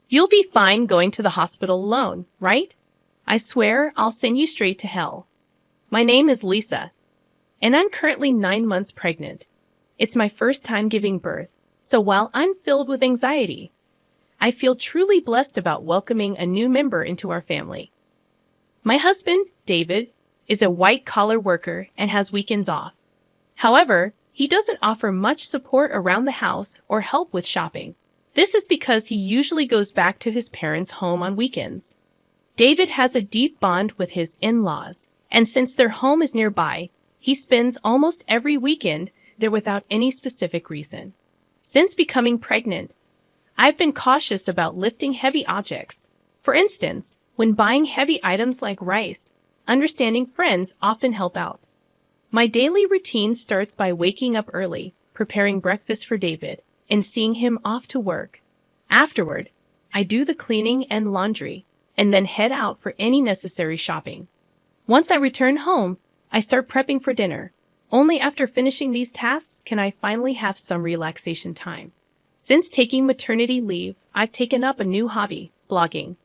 You'll be fine going to the hospital alone, right? I swear I'll send you straight to hell. My name is Lisa, and I'm currently 9 months pregnant. It's my first time giving birth, so while I'm filled with anxiety, I feel truly blessed about welcoming a new member into our family. My husband, David, is a white-collar worker and has weekends off. However, he doesn't offer much support around the house or help with shopping. This is because he usually goes back to his parents' home on weekends. David has a deep bond with his in-laws, and since their home is nearby, he spends almost every weekend there without any specific reason. Since becoming pregnant, I've been cautious about lifting heavy objects. For instance, when buying heavy items like rice, understanding friends often help out. My daily routine starts by waking up early, preparing breakfast for David, and seeing him off to work. Afterward, I do the cleaning and laundry, and then head out for any necessary shopping. Once I return home, I start prepping for dinner. Only after finishing these tasks can I finally have some relaxation time. Since taking maternity leave, I've taken up a new hobby, blogging.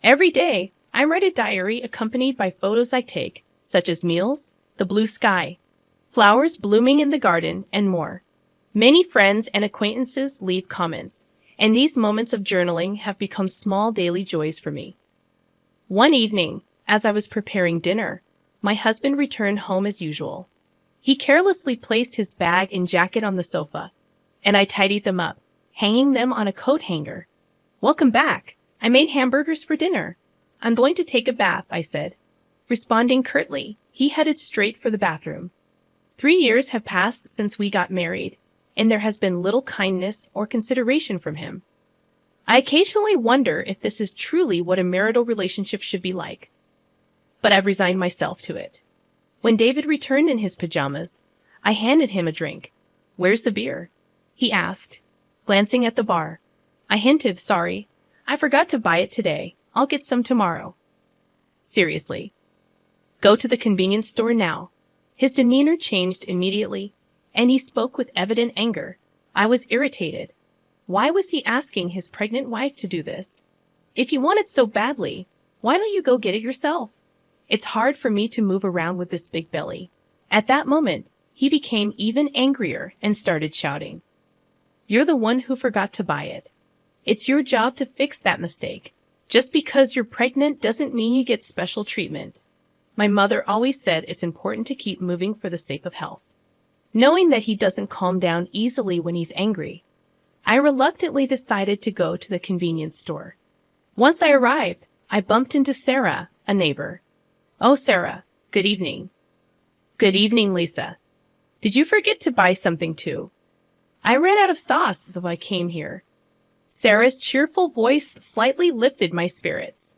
Every day, I write a diary accompanied by photos I take, such as meals, the blue sky, flowers blooming in the garden, and more. Many friends and acquaintances leave comments, and these moments of journaling have become small daily joys for me. One evening, as I was preparing dinner, my husband returned home as usual. He carelessly placed his bag and jacket on the sofa, and I tidied them up, hanging them on a coat hanger. "Welcome back. I made hamburgers for dinner. I'm going to take a bath," I said. Responding curtly, he headed straight for the bathroom. 3 years have passed since we got married, and there has been little kindness or consideration from him. I occasionally wonder if this is truly what a marital relationship should be like. But I've resigned myself to it. When David returned in his pajamas, I handed him a drink. "Where's the beer?" he asked, glancing at the bar. I hinted, "Sorry, I forgot to buy it today. I'll get some tomorrow." "Seriously? Go to the convenience store now." His demeanor changed immediately, and he spoke with evident anger. I was irritated. Why was he asking his pregnant wife to do this? If you want it so badly, why don't you go get it yourself? It's hard for me to move around with this big belly. At that moment, he became even angrier and started shouting, "You're the one who forgot to buy it. It's your job to fix that mistake. Just because you're pregnant doesn't mean you get special treatment." My mother always said it's important to keep moving for the sake of health. Knowing that he doesn't calm down easily when he's angry, I reluctantly decided to go to the convenience store. Once I arrived, I bumped into Sarah, a neighbor. "Oh, Sarah, good evening." "Good evening, Lisa. Did you forget to buy something too?" "I ran out of sauce, so I came here." Sarah's cheerful voice slightly lifted my spirits.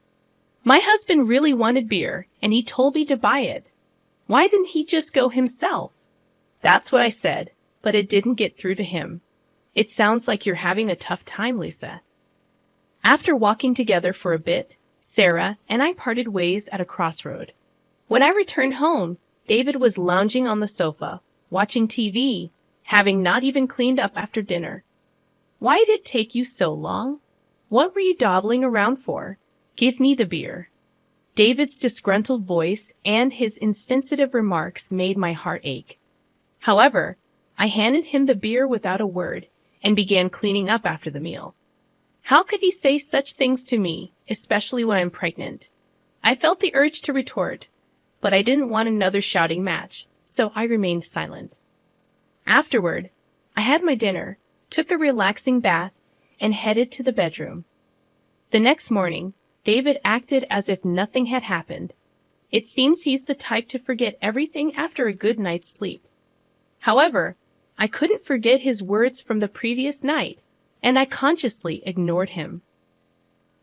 "My husband really wanted beer, and he told me to buy it. Why didn't he just go himself?" "That's what I said, but it didn't get through to him." "It sounds like you're having a tough time, Lisa." After walking together for a bit, Sarah and I parted ways at a crossroad. When I returned home, David was lounging on the sofa, watching TV, having not even cleaned up after dinner. "Why did it take you so long? What were you dawdling around for? Give me the beer." David's disgruntled voice and his insensitive remarks made my heart ache. However, I handed him the beer without a word and began cleaning up after the meal. How could he say such things to me, especially when I'm pregnant? I felt the urge to retort, but I didn't want another shouting match, so I remained silent. Afterward, I had my dinner, took a relaxing bath, and headed to the bedroom. The next morning, David acted as if nothing had happened. It seems he's the type to forget everything after a good night's sleep. However, I couldn't forget his words from the previous night, and I consciously ignored him.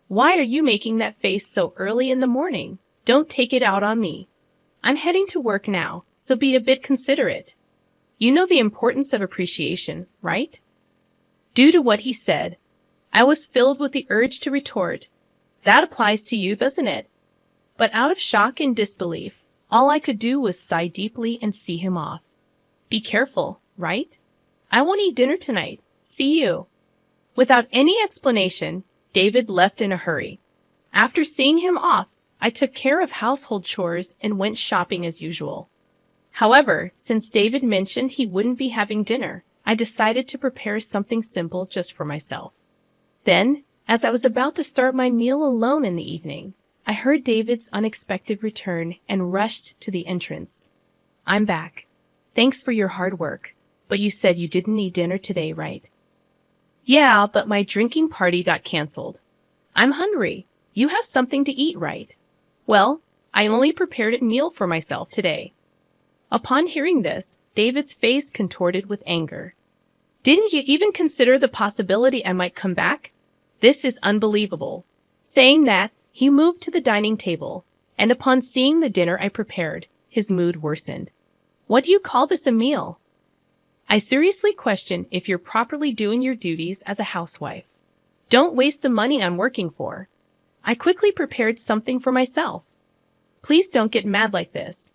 "Why are you making that face so early in the morning? Don't take it out on me. I'm heading to work now, so be a bit considerate. You know the importance of appreciation, right?" Due to what he said, I was filled with the urge to retort, "That applies to you, doesn't it?" But out of shock and disbelief, all I could do was sigh deeply and see him off. "Be careful, right? I won't eat dinner tonight. See you." Without any explanation, David left in a hurry. After seeing him off, I took care of household chores and went shopping as usual. However, since David mentioned he wouldn't be having dinner, I decided to prepare something simple just for myself. Then, as I was about to start my meal alone in the evening, I heard David's unexpected return and rushed to the entrance. "I'm back. Thanks for your hard work, but you said you didn't need dinner today, right?" "Yeah, but my drinking party got canceled. I'm hungry. You have something to eat, right?" "Well, I only prepared a meal for myself today." Upon hearing this, David's face contorted with anger. "Didn't you even consider the possibility I might come back? This is unbelievable." Saying that, he moved to the dining table, and upon seeing the dinner I prepared, his mood worsened. "What do you call this a meal?" "I seriously question if you're properly doing your duties as a housewife. Don't waste the money I'm working for." I quickly prepared something for myself. "Please don't get mad like this.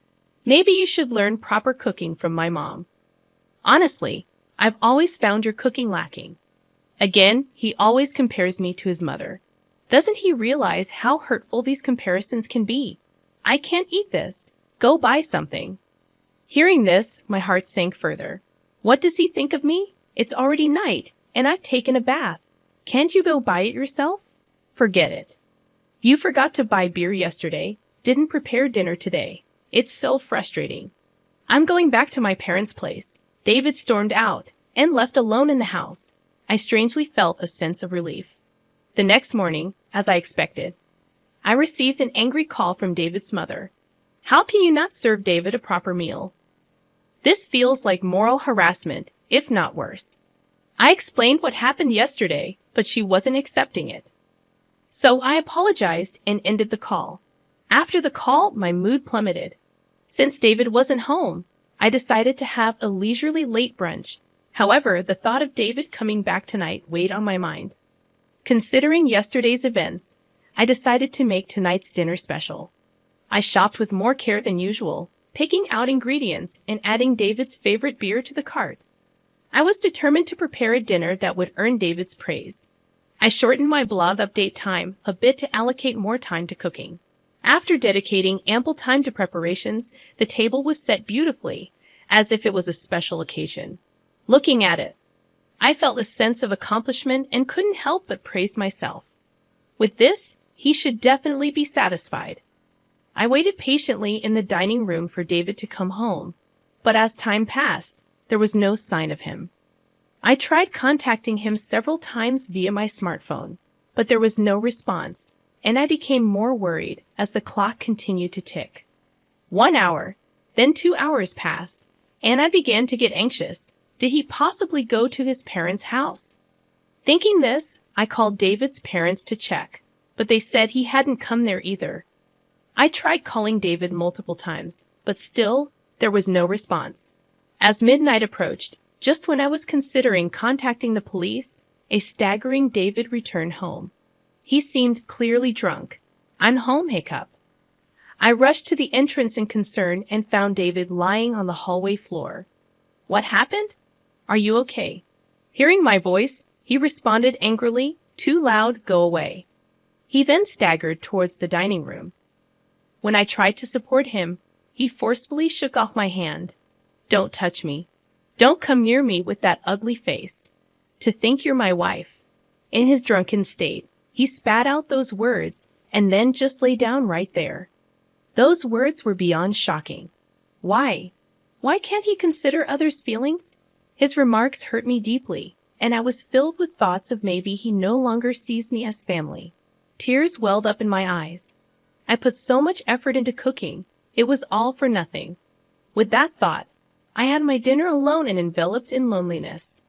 Maybe you should learn proper cooking from my mom. Honestly, I've always found your cooking lacking." Again, he always compares me to his mother. Doesn't he realize how hurtful these comparisons can be? "I can't eat this. Go buy something." Hearing this, my heart sank further. What does he think of me? It's already night, and I've taken a bath. Can't you go buy it yourself? Forget it. You forgot to buy beer yesterday, didn't prepare dinner today. It's so frustrating. I'm going back to my parents' place. David stormed out and left alone in the house. I strangely felt a sense of relief. The next morning, as I expected, I received an angry call from David's mother. "How can you not serve David a proper meal? This feels like moral harassment, if not worse." I explained what happened yesterday, but she wasn't accepting it. So I apologized and ended the call. After the call, my mood plummeted. Since David wasn't home, I decided to have a leisurely late brunch. However, the thought of David coming back tonight weighed on my mind. Considering yesterday's events, I decided to make tonight's dinner special. I shopped with more care than usual, picking out ingredients and adding David's favorite beer to the cart. I was determined to prepare a dinner that would earn David's praise. I shortened my blog update time a bit to allocate more time to cooking. After dedicating ample time to preparations, the table was set beautifully, as if it was a special occasion. Looking at it, I felt a sense of accomplishment and couldn't help but praise myself. With this, he should definitely be satisfied. I waited patiently in the dining room for David to come home, but as time passed, there was no sign of him. I tried contacting him several times via my smartphone, but there was no response, and I became more worried as the clock continued to tick. 1 hour, then 2 hours passed, and I began to get anxious. Did he possibly go to his parents' house? Thinking this, I called David's parents to check, but they said he hadn't come there either. I tried calling David multiple times, but still, there was no response. As midnight approached, just when I was considering contacting the police, a staggering David returned home. He seemed clearly drunk. "I'm home, hiccup." I rushed to the entrance in concern and found David lying on the hallway floor. "What happened? Are you okay?" Hearing my voice, he responded angrily, "Too loud, go away." He then staggered towards the dining room. When I tried to support him, he forcefully shook off my hand. "Don't touch me. Don't come near me with that ugly face. To think you're my wife." In his drunken state, he spat out those words and then just lay down right there. Those words were beyond shocking. Why? Why can't he consider others' feelings? His remarks hurt me deeply, and I was filled with thoughts of maybe he no longer sees me as family. Tears welled up in my eyes. I put so much effort into cooking, it was all for nothing. With that thought, I had my dinner alone and enveloped in loneliness.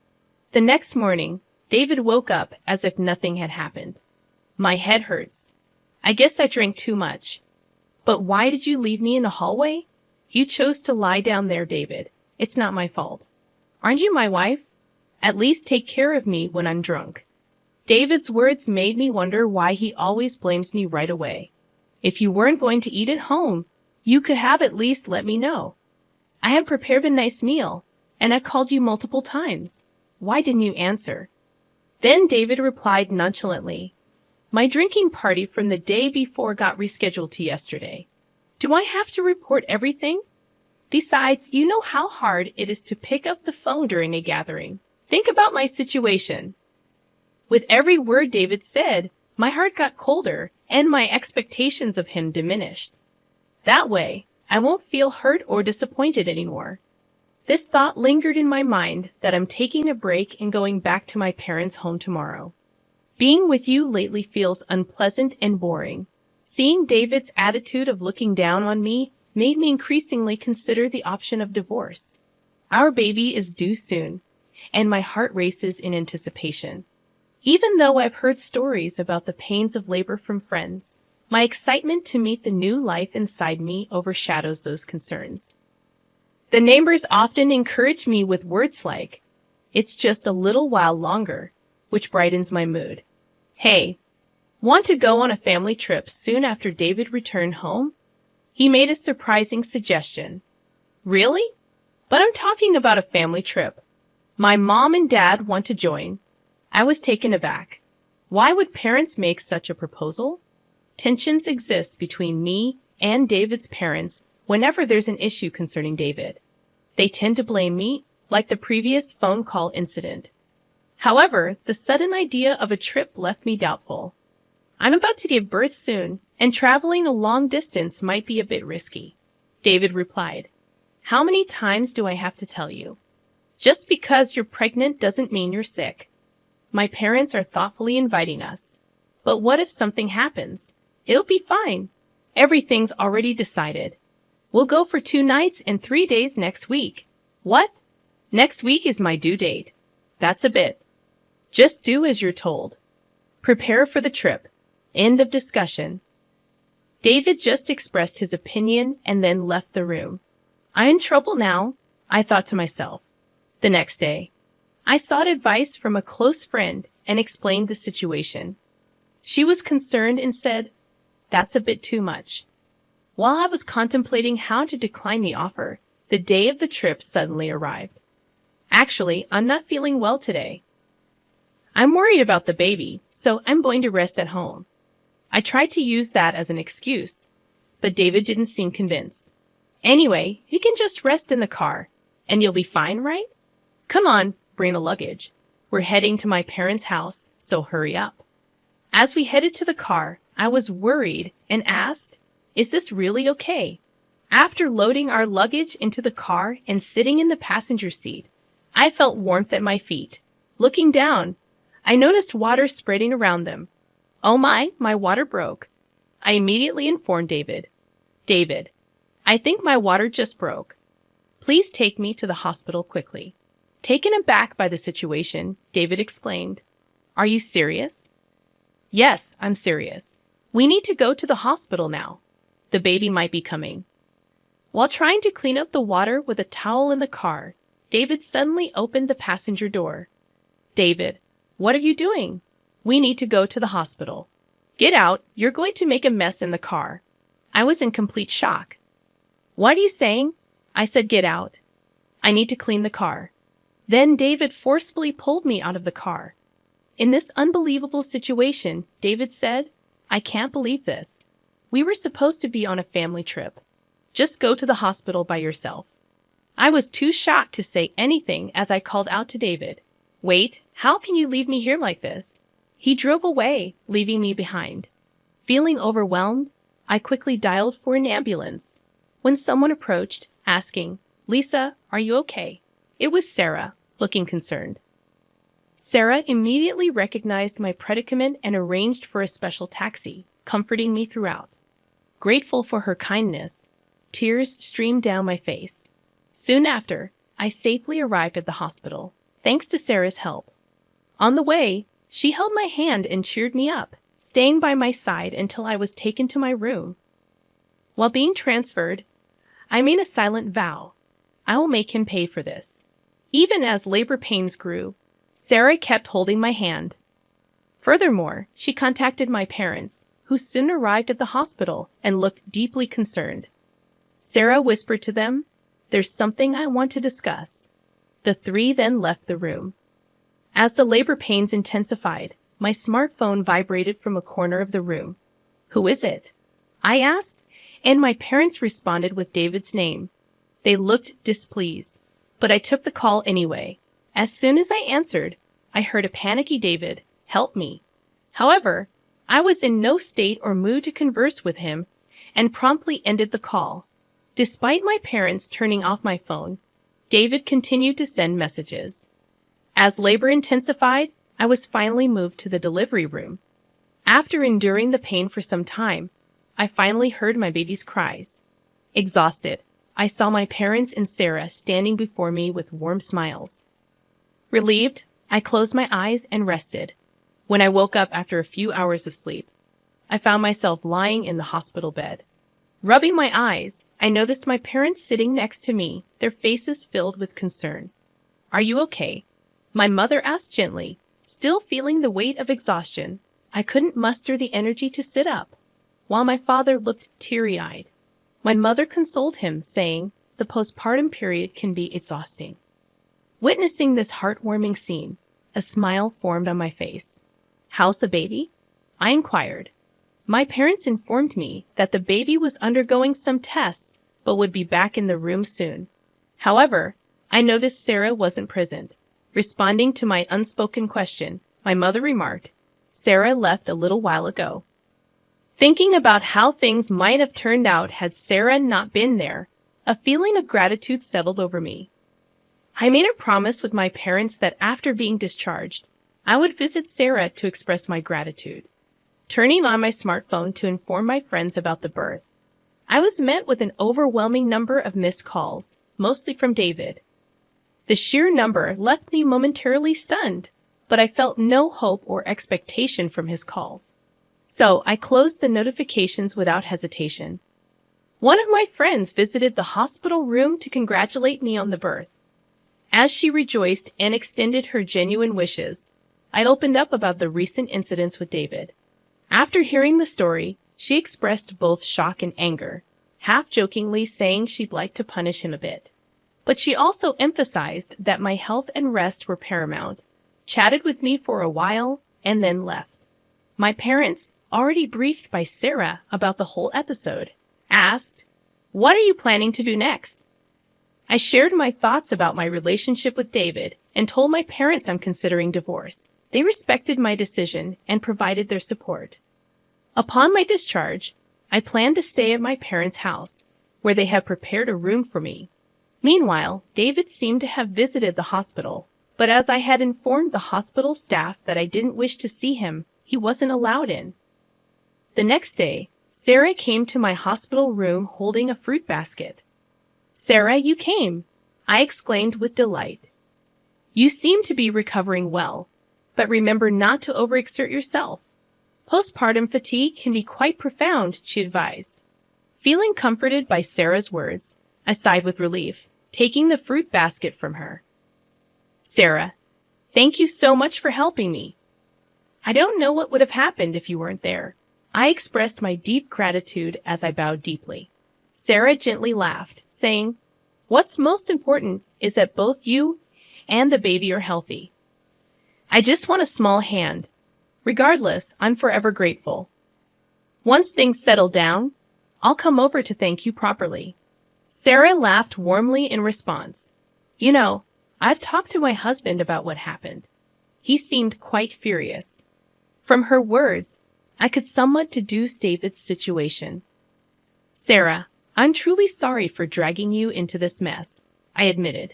The next morning, David woke up as if nothing had happened. "My head hurts. I guess I drank too much." "But why did you leave me in the hallway?" "You chose to lie down there, David. It's not my fault. Aren't you my wife? At least take care of me when I'm drunk." David's words made me wonder why he always blames me right away. If you weren't going to eat at home, you could have at least let me know. I had prepared a nice meal, and I called you multiple times. Why didn't you answer? Then David replied nonchalantly, My drinking party from the day before got rescheduled to yesterday. Do I have to report everything? Besides, you know how hard it is to pick up the phone during a gathering. Think about my situation. With every word David said, my heart got colder and my expectations of him diminished. That way, I won't feel hurt or disappointed anymore. This thought lingered in my mind that I'm taking a break and going back to my parents' home tomorrow. Being with you lately feels unpleasant and boring. Seeing David's attitude of looking down on me made me increasingly consider the option of divorce. Our baby is due soon, and my heart races in anticipation. Even though I've heard stories about the pains of labor from friends, my excitement to meet the new life inside me overshadows those concerns. The neighbors often encourage me with words like, "It's just a little while longer," which brightens my mood. Hey, want to go on a family trip soon after David returned home? He made a surprising suggestion. Really? But I'm talking about a family trip. My mom and dad want to join. I was taken aback. Why would parents make such a proposal? Tensions exist between me and David's parents whenever there's an issue concerning David. They tend to blame me, like the previous phone call incident. However, the sudden idea of a trip left me doubtful. I'm about to give birth soon, and traveling a long distance might be a bit risky. David replied, "How many times do I have to tell you? Just because you're pregnant doesn't mean you're sick. My parents are thoughtfully inviting us. But what if something happens? It'll be fine. Everything's already decided. We'll go for 2 nights and 3 days next week." What? Next week is my due date. That's a bit. Just do as you're told. Prepare for the trip. End of discussion. David just expressed his opinion and then left the room. I'm in trouble now, I thought to myself. The next day, I sought advice from a close friend and explained the situation. She was concerned and said, "That's a bit too much." While I was contemplating how to decline the offer, the day of the trip suddenly arrived. Actually, I'm not feeling well today. I'm worried about the baby, so I'm going to rest at home. I tried to use that as an excuse, but David didn't seem convinced. Anyway, you can just rest in the car, and you'll be fine, right? Come on, bring the luggage. We're heading to my parents' house, so hurry up. As we headed to the car, I was worried and asked, "Is this really okay?" After loading our luggage into the car and sitting in the passenger seat, I felt warmth at my feet. Looking down, I noticed water spreading around them. Oh my water broke. I immediately informed David. "David, I think my water just broke. Please take me to the hospital quickly." Taken aback by the situation, David exclaimed, "Are you serious?" "Yes, I'm serious. We need to go to the hospital now. The baby might be coming." While trying to clean up the water with a towel in the car, David suddenly opened the passenger door. "David, what are you doing? We need to go to the hospital." "Get out, you're going to make a mess in the car." I was in complete shock. "What are you saying?" I said, "Get out. I need to clean the car." Then David forcefully pulled me out of the car. In this unbelievable situation, David said, "I can't believe this. We were supposed to be on a family trip. Just go to the hospital by yourself." I was too shocked to say anything as I called out to David, "Wait, how can you leave me here like this?" He drove away, leaving me behind. Feeling overwhelmed, I quickly dialed for an ambulance. When someone approached, asking, "Lisa, are you okay?" It was Sarah, looking concerned. Sarah immediately recognized my predicament and arranged for a special taxi, comforting me throughout. Grateful for her kindness, tears streamed down my face. Soon after, I safely arrived at the hospital, thanks to Sarah's help. On the way, she held my hand and cheered me up, staying by my side until I was taken to my room. While being transferred, I made a silent vow. I will make him pay for this. Even as labor pains grew, Sarah kept holding my hand. Furthermore, she contacted my parents, who soon arrived at the hospital and looked deeply concerned. Sarah whispered to them, "There's something I want to discuss." The 3 then left the room. As the labor pains intensified, my smartphone vibrated from a corner of the room. "Who is it?" I asked, and my parents responded with David's name. They looked displeased, but I took the call anyway. As soon as I answered, I heard a panicky David, "Help me." However, I was in no state or mood to converse with him and promptly ended the call. Despite my parents turning off my phone, David continued to send messages. As labor intensified, I was finally moved to the delivery room. After enduring the pain for some time, I finally heard my baby's cries. Exhausted, I saw my parents and Sarah standing before me with warm smiles. Relieved, I closed my eyes and rested. When I woke up after a few hours of sleep, I found myself lying in the hospital bed. Rubbing my eyes, I noticed my parents sitting next to me, their faces filled with concern. "Are you okay?" My mother asked gently, still feeling the weight of exhaustion. I couldn't muster the energy to sit up, while my father looked teary-eyed. My mother consoled him, saying, "The postpartum period can be exhausting." Witnessing this heartwarming scene, a smile formed on my face. "How's the baby?" I inquired. My parents informed me that the baby was undergoing some tests, but would be back in the room soon. However, I noticed Sarah wasn't present. Responding to my unspoken question, my mother remarked, "Sarah left a little while ago." Thinking about how things might have turned out had Sarah not been there, a feeling of gratitude settled over me. I made a promise with my parents that after being discharged, I would visit Sarah to express my gratitude. Turning on my smartphone to inform my friends about the birth, I was met with an overwhelming number of missed calls, mostly from David. The sheer number left me momentarily stunned, but I felt no hope or expectation from his calls. So I closed the notifications without hesitation. One of my friends visited the hospital room to congratulate me on the birth. As she rejoiced and extended her genuine wishes, I opened up about the recent incidents with David. After hearing the story, she expressed both shock and anger, half-jokingly saying she'd like to punish him a bit. But she also emphasized that my health and rest were paramount, chatted with me for a while, and then left. My parents, already briefed by Sarah about the whole episode, asked, "What are you planning to do next?" I shared my thoughts about my relationship with David and told my parents I'm considering divorce. They respected my decision and provided their support. Upon my discharge, I planned to stay at my parents' house, where they had prepared a room for me. Meanwhile, David seemed to have visited the hospital, but as I had informed the hospital staff that I didn't wish to see him, he wasn't allowed in. The next day, Sarah came to my hospital room holding a fruit basket. "Sarah, you came!" I exclaimed with delight. "You seem to be recovering well, but remember not to overexert yourself. Postpartum fatigue can be quite profound," she advised. Feeling comforted by Sarah's words, I sighed with relief, taking the fruit basket from her. "Sarah, thank you so much for helping me. I don't know what would have happened if you weren't there." I expressed my deep gratitude as I bowed deeply. Sarah gently laughed, saying, "What's most important is that both you and the baby are healthy. I just want a small hand. Regardless, I'm forever grateful. Once things settle down, I'll come over to thank you properly." Sarah laughed warmly in response. "You know, I've talked to my husband about what happened. He seemed quite furious." From her words, I could somewhat deduce David's situation. "Sarah, I'm truly sorry for dragging you into this mess," I admitted.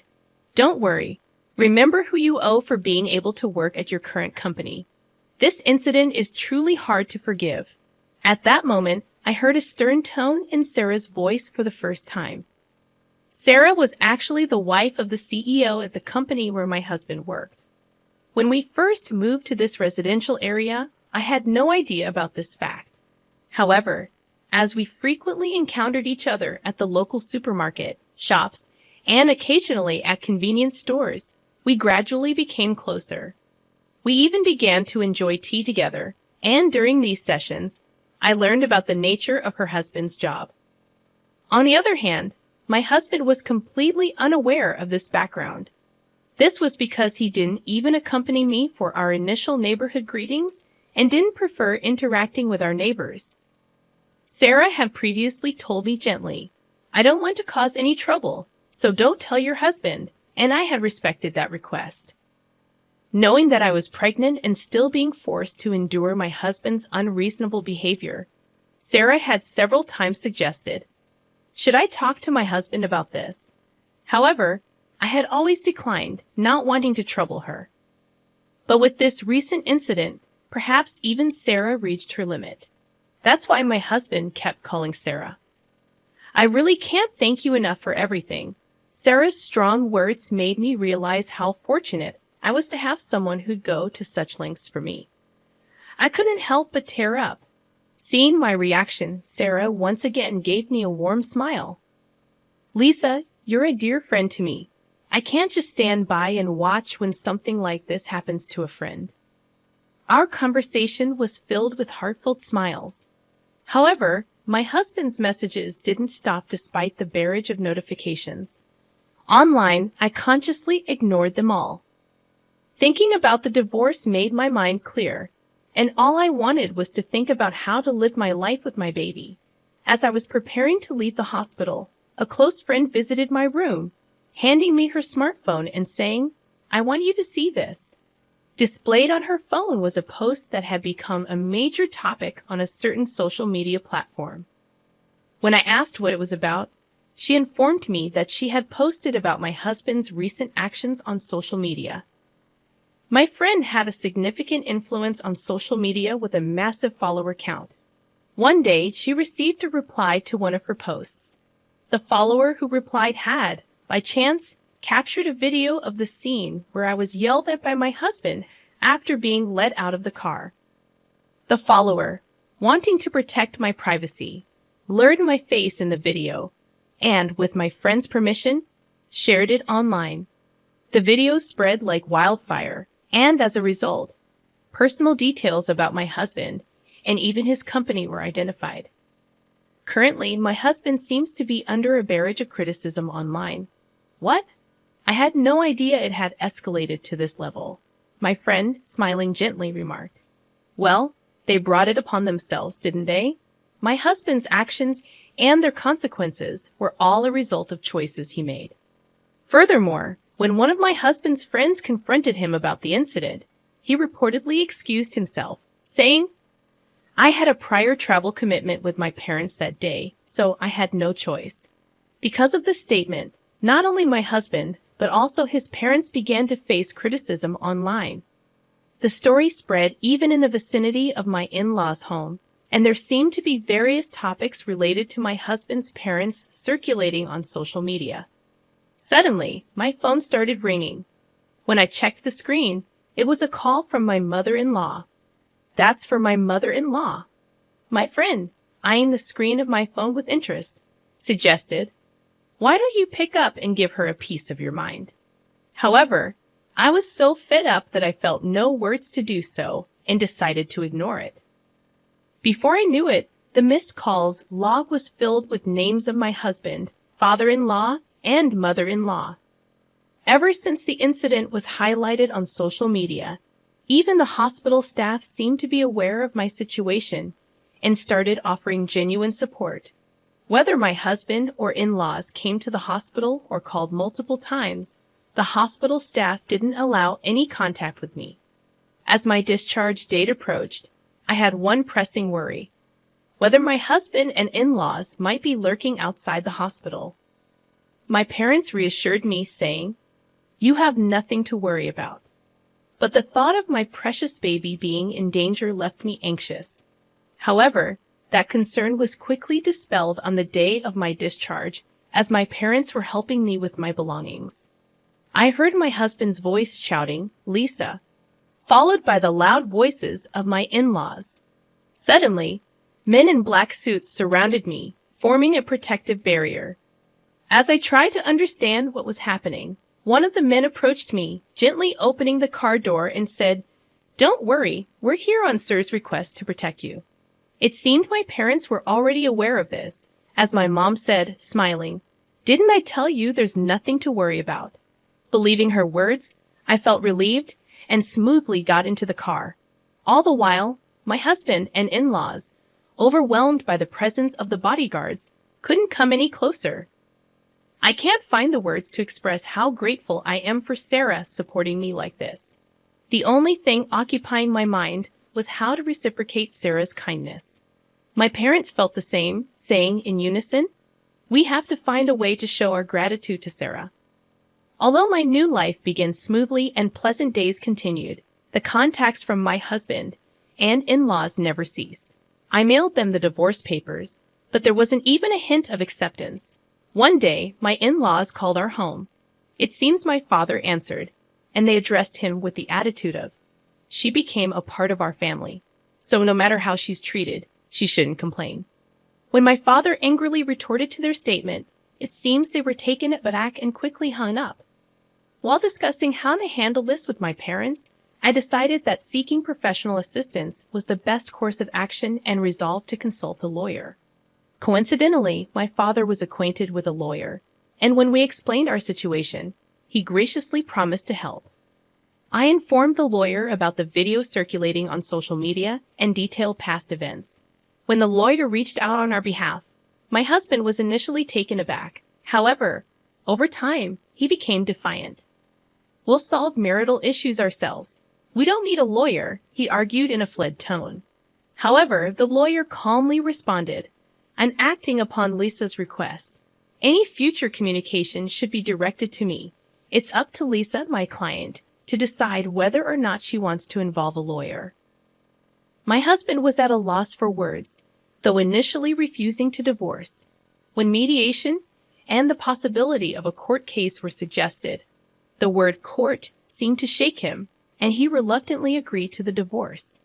"Don't worry. Remember who you owe for being able to work at your current company. This incident is truly hard to forgive." At that moment, I heard a stern tone in Sarah's voice for the first time. Sarah was actually the wife of the CEO at the company where my husband worked. When we first moved to this residential area, I had no idea about this fact. However, as we frequently encountered each other at the local supermarket, shops, and occasionally at convenience stores, we gradually became closer. We even began to enjoy tea together, and during these sessions, I learned about the nature of her husband's job. On the other hand, my husband was completely unaware of this background. This was because he didn't even accompany me for our initial neighborhood greetings and didn't prefer interacting with our neighbors. Sarah had previously told me gently, "I don't want to cause any trouble, so don't tell your husband," and I had respected that request. Knowing that I was pregnant and still being forced to endure my husband's unreasonable behavior, Sarah had several times suggested, "Should I talk to my husband about this?" However, I had always declined, not wanting to trouble her. But with this recent incident, perhaps even Sarah reached her limit. That's why my husband kept calling Sarah. "I really can't thank you enough for everything." Sarah's strong words made me realize how fortunate I was to have someone who'd go to such lengths for me. I couldn't help but tear up. Seeing my reaction, Sarah once again gave me a warm smile. "Lisa, you're a dear friend to me. I can't just stand by and watch when something like this happens to a friend." Our conversation was filled with heartfelt smiles. However, my husband's messages didn't stop despite the barrage of notifications. Online, I consciously ignored them all. Thinking about the divorce made my mind clear, and all I wanted was to think about how to live my life with my baby. As I was preparing to leave the hospital, a close friend visited my room, handing me her smartphone and saying, "I want you to see this." Displayed on her phone was a post that had become a major topic on a certain social media platform. When I asked what it was about, she informed me that she had posted about my husband's recent actions on social media. My friend had a significant influence on social media with a massive follower count. One day, she received a reply to one of her posts. The follower who replied had, by chance, captured a video of the scene where I was yelled at by my husband after being let out of the car. The follower, wanting to protect my privacy, blurred my face in the video and, with my friend's permission, shared it online. The video spread like wildfire, and as a result, personal details about my husband and even his company were identified. Currently, my husband seems to be under a barrage of criticism online. What? I had no idea it had escalated to this level. My friend, smiling gently, remarked. "Well, they brought it upon themselves, didn't they? My husband's actions and their consequences were all a result of choices he made." Furthermore, when one of my husband's friends confronted him about the incident, he reportedly excused himself, saying, "I had a prior travel commitment with my parents that day, so I had no choice." Because of this statement, not only my husband, but also his parents began to face criticism online. The story spread even in the vicinity of my in-laws' home, and there seemed to be various topics related to my husband's parents circulating on social media. Suddenly, my phone started ringing. When I checked the screen, it was a call from my mother-in-law. That's for my mother-in-law. My friend, eyeing the screen of my phone with interest, suggested, "Why don't you pick up and give her a piece of your mind?" However, I was so fed up that I felt no words to do so and decided to ignore it. Before I knew it, the missed calls log was filled with names of my husband, father-in-law, and mother-in-law. Ever since the incident was highlighted on social media, even the hospital staff seemed to be aware of my situation and started offering genuine support. Whether my husband or in-laws came to the hospital or called multiple times, the hospital staff didn't allow any contact with me. As my discharge date approached, I had one pressing worry: whether my husband and in-laws might be lurking outside the hospital. My parents reassured me, saying, "You have nothing to worry about." But the thought of my precious baby being in danger left me anxious. However, that concern was quickly dispelled on the day of my discharge, as my parents were helping me with my belongings. I heard my husband's voice shouting, "Lisa," followed by the loud voices of my in-laws. Suddenly, men in black suits surrounded me, forming a protective barrier. As I tried to understand what was happening, one of the men approached me, gently opening the car door and said, "Don't worry, we're here on Sir's request to protect you." It seemed my parents were already aware of this, as my mom said, smiling, "Didn't I tell you there's nothing to worry about?" Believing her words, I felt relieved and smoothly got into the car. All the while, my husband and in-laws, overwhelmed by the presence of the bodyguards, couldn't come any closer. I can't find the words to express how grateful I am for Sarah supporting me like this. The only thing occupying my mind was how to reciprocate Sarah's kindness. My parents felt the same, saying in unison, "We have to find a way to show our gratitude to Sarah." Although my new life began smoothly and pleasant days continued, the contacts from my husband and in-laws never ceased. I mailed them the divorce papers, but there wasn't even a hint of acceptance. One day, my in-laws called our home. It seems my father answered, and they addressed him with the attitude of, "She became a part of our family, so no matter how she's treated, she shouldn't complain." When my father angrily retorted to their statement, it seems they were taken aback and quickly hung up. While discussing how to handle this with my parents, I decided that seeking professional assistance was the best course of action and resolved to consult a lawyer. Coincidentally, my father was acquainted with a lawyer, and when we explained our situation, he graciously promised to help. I informed the lawyer about the video circulating on social media and detailed past events. When the lawyer reached out on our behalf, my husband was initially taken aback. However, over time, he became defiant. "We'll solve marital issues ourselves. We don't need a lawyer," he argued in a fled tone. However, the lawyer calmly responded, "I'm acting upon Lisa's request. Any future communication should be directed to me. It's up to Lisa, my client, to decide whether or not she wants to involve a lawyer." My husband was at a loss for words, though initially refusing to divorce. When mediation and the possibility of a court case were suggested, the word court seemed to shake him, and he reluctantly agreed to the divorce.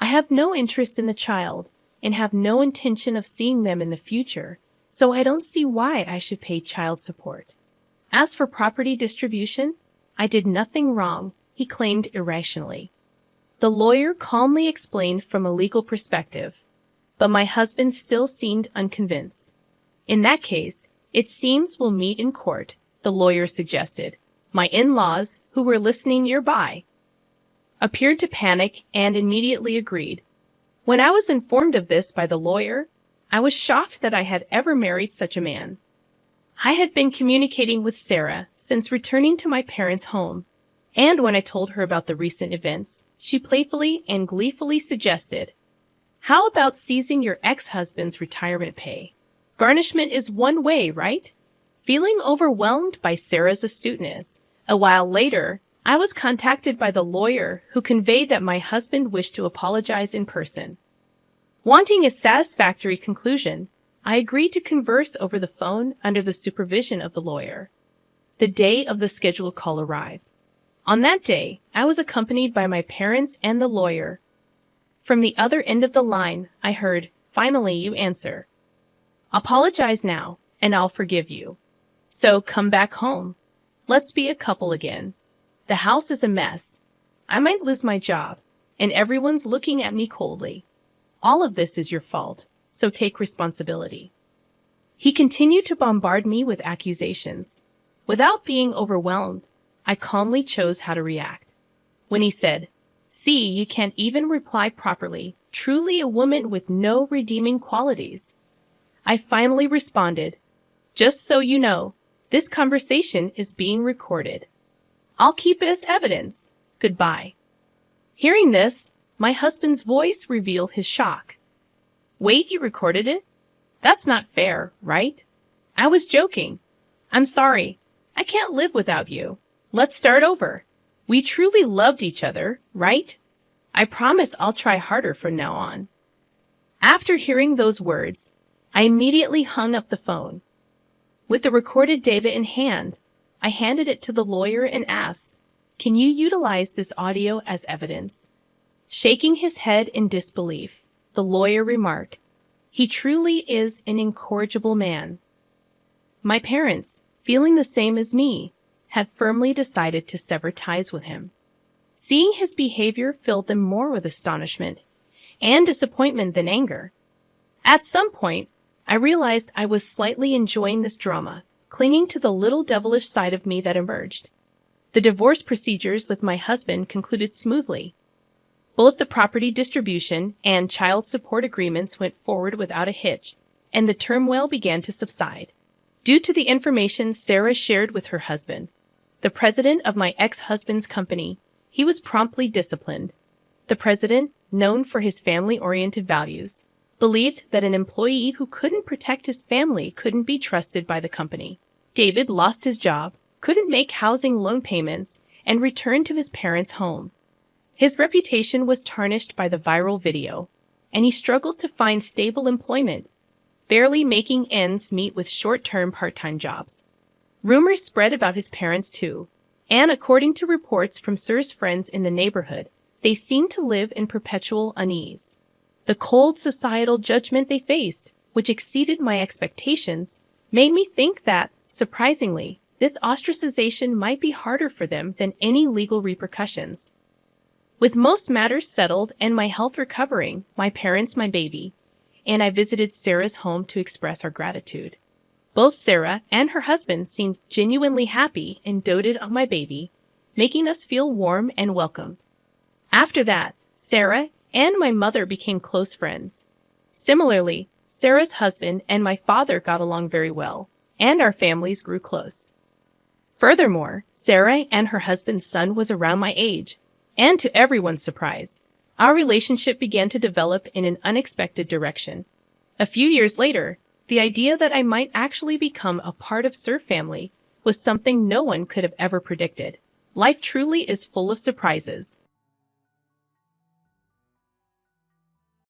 I have no interest in the child and have no intention of seeing them in the future, so I don't see why I should pay child support. As for property distribution, I did nothing wrong, he claimed irrationally. The lawyer calmly explained from a legal perspective, but my husband still seemed unconvinced. "In that case, it seems we'll meet in court," the lawyer suggested. My in-laws, who were listening nearby, appeared to panic and immediately agreed. When I was informed of this by the lawyer, I was shocked that I had ever married such a man. I had been communicating with Sarah since returning to my parents' home, and when I told her about the recent events, she playfully and gleefully suggested, "How about seizing your ex-husband's retirement pay? Garnishment is one way, right?" Feeling overwhelmed by Sarah's astuteness, a while later, I was contacted by the lawyer who conveyed that my husband wished to apologize in person. Wanting a satisfactory conclusion, I agreed to converse over the phone under the supervision of the lawyer. The day of the scheduled call arrived. On that day, I was accompanied by my parents and the lawyer. From the other end of the line, I heard, "Finally, you answer. Apologize now, and I'll forgive you. So come back home. Let's be a couple again. The house is a mess. I might lose my job, and everyone's looking at me coldly. All of this is your fault, so take responsibility." He continued to bombard me with accusations. Without being overwhelmed, I calmly chose how to react. When he said, "See, you can't even reply properly, truly a woman with no redeeming qualities," I finally responded, "Just so you know, this conversation is being recorded. I'll keep it as evidence. Goodbye." Hearing this, my husband's voice revealed his shock. "Wait, you recorded it? That's not fair, right?" I was joking. "I'm sorry. I can't live without you. Let's start over. We truly loved each other, right? I promise I'll try harder from now on." After hearing those words, I immediately hung up the phone. With the recorded data in hand, I handed it to the lawyer and asked, "Can you utilize this audio as evidence?" Shaking his head in disbelief, the lawyer remarked, "He truly is an incorrigible man." My parents, feeling the same as me, had firmly decided to sever ties with him. Seeing his behavior filled them more with astonishment and disappointment than anger. At some point, I realized I was slightly enjoying this drama, clinging to the little devilish side of me that emerged. The divorce procedures with my husband concluded smoothly. Both the property distribution and child support agreements went forward without a hitch, and the turmoil began to subside. Due to the information Sarah shared with her husband, the president of my ex-husband's company, he was promptly disciplined. The president, known for his family-oriented values, believed that an employee who couldn't protect his family couldn't be trusted by the company. David lost his job, couldn't make housing loan payments, and returned to his parents' home. His reputation was tarnished by the viral video, and he struggled to find stable employment, barely making ends meet with short-term part-time jobs. Rumors spread about his parents too, and according to reports from Sir's friends in the neighborhood, they seemed to live in perpetual unease. The cold societal judgment they faced, which exceeded my expectations, made me think that, surprisingly, this ostracization might be harder for them than any legal repercussions. With most matters settled and my health recovering, my parents, my baby, and I visited Sarah's home to express our gratitude. Both Sarah and her husband seemed genuinely happy and doted on my baby, making us feel warm and welcomed. After that, Sarah and my mother became close friends. Similarly, Sarah's husband and my father got along very well, and our families grew close. Furthermore, Sarah and her husband's son was around my age, and to everyone's surprise, our relationship began to develop in an unexpected direction. A few years later, the idea that I might actually become a part of Sir family was something no one could have ever predicted. Life truly is full of surprises.